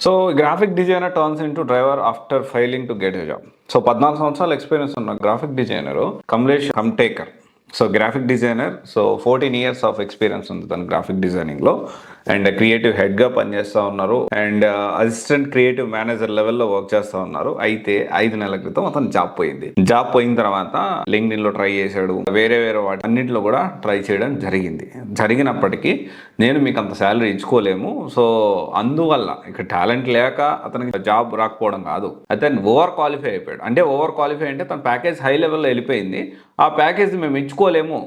So graphic designer turns into driver after failing to get a job. So 14 సంవత్సరాల experience ఉన్న graphic designer Kamlesh Hamtekar. So graphic designer, so 14 years of experience ఉంది తన graphic డిజైనింగ్లో. And creative హెడ్గా పనిచేస్తూ ఉన్నారు. And assistant creative manager లెవెల్లో work చేస్తూ ఉన్నారు. అయితే 5 నెలల క్రితం అతను జాబ్ పోయింది. జాబ్ పోయిన తర్వాత లింక్డ్ఇన్లో ట్రై చేశాడు, వేరే వాటి అన్నింటిలో కూడా ట్రై చేయడం జరిగినప్పటికీ నేను మీకు అంత శాలరీ ఇచ్చుకోలేము. సో అందువల్ల ఇక టాలెంట్ లేక అతనికి జాబ్ రాకపోవడం కాదు, అతను ఓవర్ క్వాలిఫై అయిపోయాడు. అంటే ఓవర్ క్వాలిఫై అంటే తన ప్యాకేజ్ హై లెవెల్లో వెళ్ళిపోయింది. ఆ ప్యాకేజ్ మేము ఇచ్చుకోలేము,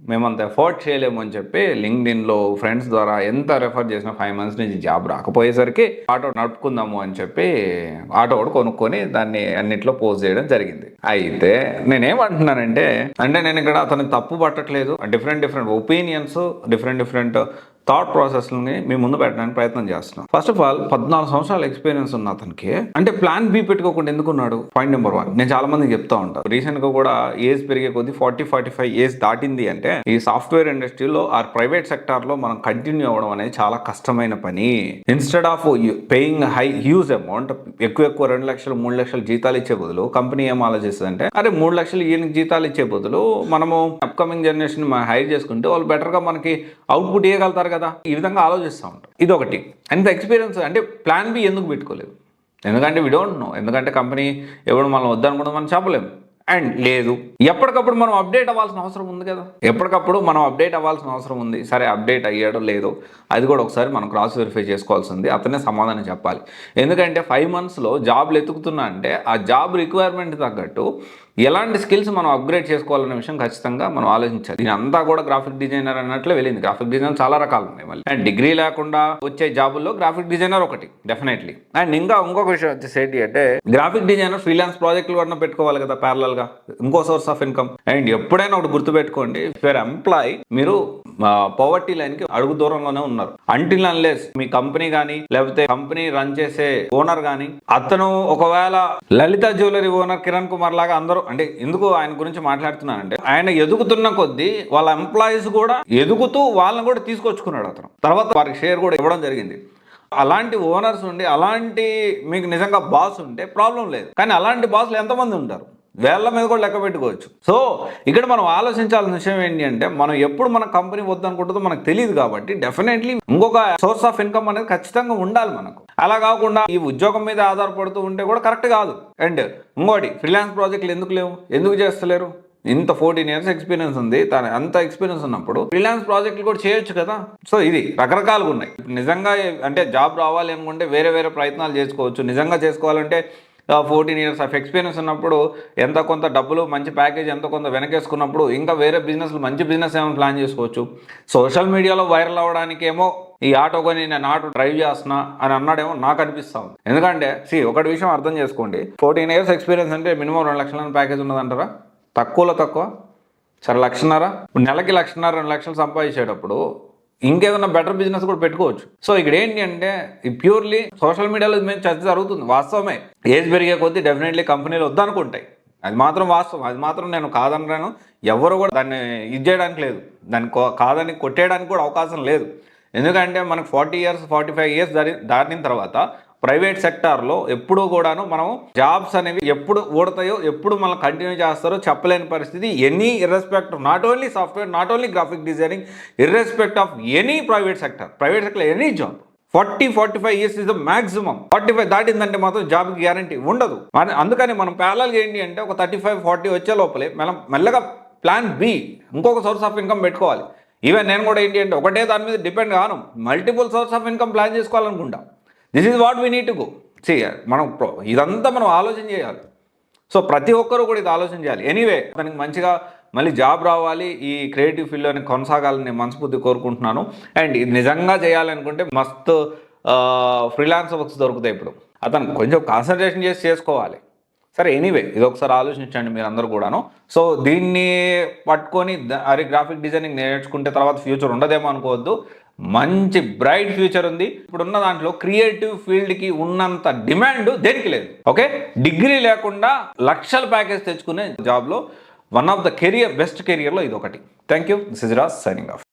మేమంత ఎఫర్ట్ చేయలేము అని చెప్పి లింక్డ్ఇన్లో ఫ్రెండ్స్ ద్వారా ఎంత రెఫర్ చేసినా 5 months నుంచి జాబ్ రాకపోయేసరికి ఆటో నడుపుకుందాము అని చెప్పి ఆటో కూడా కొనుక్కొని దాన్ని అన్నిట్లో పోస్ట్ చేయడం జరిగింది. అయితే నేనేమంటున్నానంటే, నేను ఇక్కడ అతనికి తప్పు పట్టట్లేదు. డిఫరెంట్ ఒపీనియన్స్, డిఫరెంట్ థాట్ ప్రాసెస్ని మీ ముందు పెట్టడానికి ప్రయత్నం చేస్తున్నాం. ఫస్ట్ ఆఫ్ ఆల్ 14 సంవత్సరాల ఎక్స్పీరియన్స్ ఉన్న అతనికి అంటే ప్లాన్ బి పెట్టుకోకుండా ఎందుకున్నాడు? పాయింట్ నెంబర్ 1 నేను చాలా మందికి చెప్తా ఉంటాను. రీసెంట్గా కూడా ఏజ్ పెరిగే కొద్దీ 40-45 ఏజ్ దాటింది అంటే ఈ సాఫ్ట్వేర్ ఇండస్ట్రీలో ఆర్ ప్రైవేట్ సెక్టార్లో మనం కంటిన్యూ అవ్వడం అనేది చాలా కష్టమైన పని. Instead of paying huge amount, ఎక్కువ 2 లక్షలు 3 లక్షలు జీతాలు ఇచ్చే బదులు కంపెనీ ఏం ఆలోచిస్తుంది అంటే, అరే 3 లక్షలు ఈయనకి జీతాలు ఇచ్చే బదులు మనము అప్కమింగ్ జనరేషన్ హైర్ చేసుకుంటే వాళ్ళు బెటర్గా మనకి అవుట్పుట్ ఇవ్వగలుగుతారు కదా, ఈ విధంగా ఆలోచిస్తూ ఉంటారు. ఇది ఒకటి. అండ్ ఎక్స్పీరియన్స్ అంటే ప్లాన్ బి ఎందుకు పెట్టుకోలేదు? ఎందుకంటే వి డోంట్ నో. ఎందుకంటే కంపెనీ ఎవడు మనం వద్దనుకుంటే మనం చెప్పలేము. అండ్ లేదు, ఎప్పటికప్పుడు మనం అప్డేట్ అవ్వాల్సిన అవసరం ఉంది కదా, ఎప్పటికప్పుడు మనం అప్డేట్ అవ్వాల్సిన అవసరం ఉంది. సరే అప్డేట్ అయ్యాడో లేదో అది కూడా ఒకసారి మనం క్రాస్ వెరిఫై చేసుకోవాల్సింది. అతనే సమాధానం చెప్పాలి. ఎందుకంటే 5 monthsలో జాబ్లు ఎతుకుతున్నా అంటే ఆ జాబ్ రిక్వైర్మెంట్ తగ్గట్టు ఎలాంటి స్కిల్స్ మనం అప్గ్రేడ్ చేసుకోవాలనే విషయం ఖచ్చితంగా మనం ఆలోచించాలి. దీని అంతా కూడా గ్రాఫిక్ డిజైనర్ అన్నట్లే వెళ్ళింది. గ్రాఫిక్ డిజైనర్ చాలా రకాలు ఉన్నాయి మళ్ళీ. అండ్ డిగ్రీ లేకుండా వచ్చే జాబుల్లో గ్రాఫిక్ డిజైనర్ ఒకటి డెఫినెట్లీ. అండ్ ఇంకొక విషయం వచ్చేసి ఏంటి అంటే, గ్రాఫిక్ డిజైనర్ ఫ్రీలాన్స్ ప్రాజెక్టులు కూడా పెట్టుకోవాలి కదా ప్యారలల్గా, ఇంకో సోర్స్ ఆఫ్ ఇన్కమ్. అండ్ ఎప్పుడైనా ఒకటి గుర్తుపెట్టుకోండి, ఫర్ ఎంప్లాయ్ మీరు పవర్టీ లైన్కి అడుగు దూరంలోనే ఉన్నారు. అంటిల్ అన్లెస్ మీ కంపెనీ కానీ లేకపోతే కంపెనీ రన్ చేసే ఓనర్ కానీ, అతను ఒకవేళ లలిత జ్యువెలరీ ఓనర్ కిరణ్ కుమార్ లాగా అందరూ, అంటే ఎందుకు ఆయన గురించి మాట్లాడుతున్నానంటే, ఆయన ఎదుగుతున్న కొద్దీ వాళ్ళ ఎంప్లాయీస్ కూడా ఎదుగుతూ వాళ్ళని కూడా తీసుకొచ్చుకున్నాడు అతను. తర్వాత వారికి షేర్ కూడా ఇవ్వడం జరిగింది. అలాంటి ఓనర్స్ ఉండి, అలాంటి మీకు నిజంగా బాస్ ఉంటే ప్రాబ్లం లేదు. కానీ అలాంటి బాస్లు ఎంతమంది ఉంటారు? వేళ్ల మీద కూడా లెక్క పెట్టుకోవచ్చు. సో ఇక్కడ మనం ఆలోచించాల్సిన విషయం ఏంటి అంటే, మనం ఎప్పుడు మన కంపెనీ వద్దనుకుంటుందో మనకు తెలియదు. కాబట్టి డెఫినెట్లీ ఇంకొక సోర్స్ ఆఫ్ ఇన్కమ్ అనేది ఖచ్చితంగా ఉండాలి మనకు. అలా కాకుండా ఈ ఉద్యోగం మీద ఆధారపడుతూ ఉంటే కూడా కరెక్ట్ కాదు. అండ్ ఇంకోటి, ఫ్రీలాన్స్ ప్రాజెక్టులు ఎందుకు లేవు, ఎందుకు చేస్తలేరు? ఇంత 14 years ఎక్స్పీరియన్స్ ఉంది, తన అంత ఎక్స్పీరియన్స్ ఉన్నప్పుడు ఫ్రీలాన్స్ ప్రాజెక్టులు కూడా చేయొచ్చు కదా. సో ఇది రకరకాలుగా ఉన్నాయి. నిజంగా అంటే జాబ్ రావాలి అనుకుంటే వేరే ప్రయత్నాలు చేసుకోవచ్చు. నిజంగా చేసుకోవాలంటే 14 years ఆఫ్ ఎక్స్పీరియన్స్ ఉన్నప్పుడు ఎంత కొంత డబ్బులు, మంచి ప్యాకేజ్ ఎంత కొంత వెనకేసుకున్నప్పుడు ఇంకా వేరే బిజినెస్లు, మంచి బిజినెస్ ఏమైనా ప్లాన్ చేసుకోవచ్చు. సోషల్ మీడియాలో వైరల్ అవ్వడానికేమో ఈ ఆటో కొని నేను ఆటో డ్రైవ్ చేస్తున్నా అని అన్నాడేమో నాకు అనిపిస్తా ఉంది. ఎందుకంటే ఒకటి విషయం అర్థం చేసుకోండి, 14 years ఎక్స్పీరియన్స్ అంటే మినిమం 2 లక్షల ప్యాకేజ్ ఉన్నదంటారా? తక్కువ సరే 1.5 నెలకి 1.5 2 లక్షలు సంపాదించేటప్పుడు ఇంకేదన్నా బెటర్ బిజినెస్ కూడా పెట్టుకోవచ్చు. సో ఇక్కడ ఏంటి అంటే, ప్యూర్లీ సోషల్ మీడియాలో మేము చర్చ జరుగుతుంది, వాస్తవమే. ఏజ్ పెరిగే కొద్దీ డెఫినెట్లీ కంపెనీలు వద్దనుకుంటాయి, అది మాత్రం వాస్తవం. అది మాత్రం నేను కాదనరాను. ఎవరు కూడా దాన్ని ఇది చేయడానికి లేదు, దాన్ని కాదని కొట్టేయడానికి కూడా అవకాశం లేదు. ఎందుకంటే మనకు 40 years 45 years దాటిన తర్వాత ప్రైవేట్ సెక్టార్లో ఎప్పుడూ కూడాను మనం జాబ్స్ అనేవి ఎప్పుడు ఊడతాయో, ఎప్పుడు మనం కంటిన్యూ చేస్తారో చెప్పలేని పరిస్థితి. Any irrespective of not only software, not only graphic designing, irrespective of any private sector any job 40-45 years is the maximum. 45 దాటిందంటే మాత్రం జాబ్కి గ్యారంటీ ఉండదు. అందుకని మనం ప్యారలల్గా ఏంటి అంటే, ఒక 35-40 వచ్చే లోపలే మనం మెల్లగా ప్లాన్ బి, ఇంకొక సోర్స్ ఆఫ్ ఇన్కమ్ పెట్టుకోవాలి. ఈవెన్ నేను కూడా ఏంటి అంటే, ఒకటే దాని మీద డిపెండ్ కాను, multiple source of income plan చేసుకోవాలనుకుంటాం. This is what we need to go. మనం ఇదంతా మనం ఆలోచన చేయాలి. సో ప్రతి ఒక్కరూ కూడా ఇది ఆలోచన చేయాలి. ఎనీవే, దానికి మంచిగా మళ్ళీ జాబ్ రావాలి, ఈ క్రియేటివ్ ఫీల్డ్లోని కొనసాగాలని నేను మనస్ఫూర్తి కోరుకుంటున్నాను. అండ్ ఇది నిజంగా చేయాలనుకుంటే మస్తు ఫ్రీలాన్స్ వర్క్స్ దొరుకుతాయి. ఇప్పుడు అతను కొంచెం కాన్సన్ట్రేషన్ చేసి చేసుకోవాలి. సరే ఎనీవే, ఇది ఒకసారి ఆలోచించండి మీరు అందరూ కూడాను. సో దీన్ని పట్టుకొని అరే గ్రాఫిక్ డిజైనింగ్ నేర్చుకుంటే తర్వాత ఫ్యూచర్ ఉండదేమో అనుకోవద్దు. మంచి బ్రైట్ ఫ్యూచర్ ఉంది. ఇప్పుడున్న దాంట్లో క్రియేటివ్ ఫీల్డ్కి ఉన్నంత డిమాండ్ దేనికి లేదు. ఓకే, డిగ్రీ లేకుండా లక్షల ప్యాకేజ్ తెచ్చుకునే జాబ్లో వన్ ఆఫ్ ద బెస్ట్ కెరియర్లో ఇది ఒకటి. Thank you. This is Raj signing off.